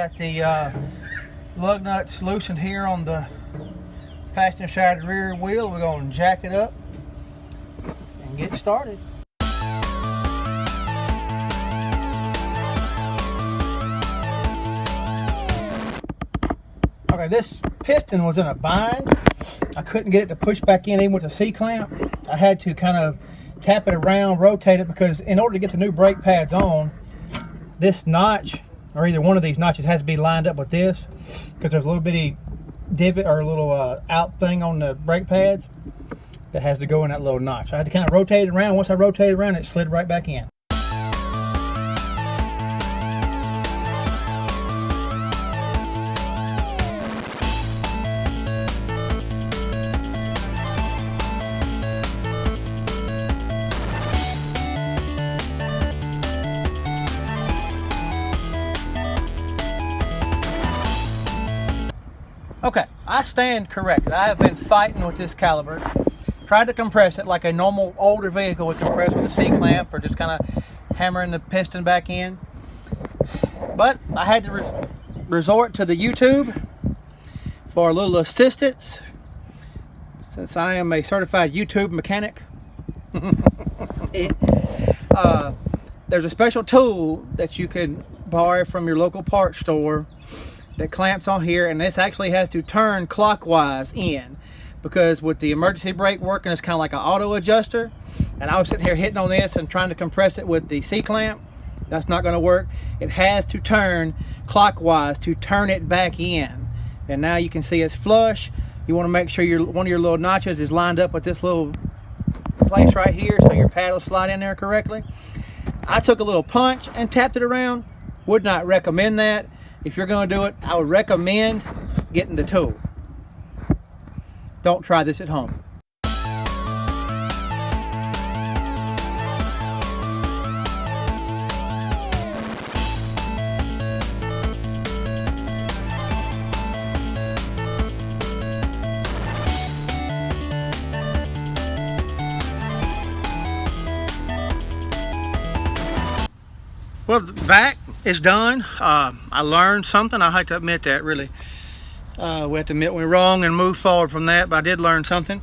got the lug nuts loosened here on the passenger side rear wheel. We're going to jack it up and get started. Okay, this piston was in a bind. I couldn't get it to push back in even with the C-clamp. I had to kind of tap it around, rotate it, because in order to get the new brake pads on, this notch, or either one of these notches, has to be lined up with this, because there's a little bitty divot or a little out thing on the brake pads that has to go in that little notch. I had to kind of rotate it around. Once I rotated around, it slid right back in. Okay, I stand corrected. I have been fighting with this caliper. Tried to compress it like a normal older vehicle would compress with a C-clamp, or just kind of hammering the piston back in. But I had to resort to the YouTube for a little assistance, since I am a certified YouTube mechanic. There's a special tool that you can borrow from your local parts store that clamps on here, and this actually has to turn clockwise in, because with the emergency brake working, it's kind of like an auto adjuster, and I was sitting here hitting on this and trying to compress it with the C-clamp. That's not going to work. It has to turn clockwise to turn it back in, and now you can see it's flush. You want to make sure one of your little notches is lined up with this little place right here, so your paddle slide in there correctly. I took a little punch and tapped it around. Would not recommend that. If you're going to do it, I would recommend getting the tool. Don't try this at home. Well, the back is done. I learned something. I hate to admit that, really. We have to admit we're wrong and move forward from that, but I did learn something.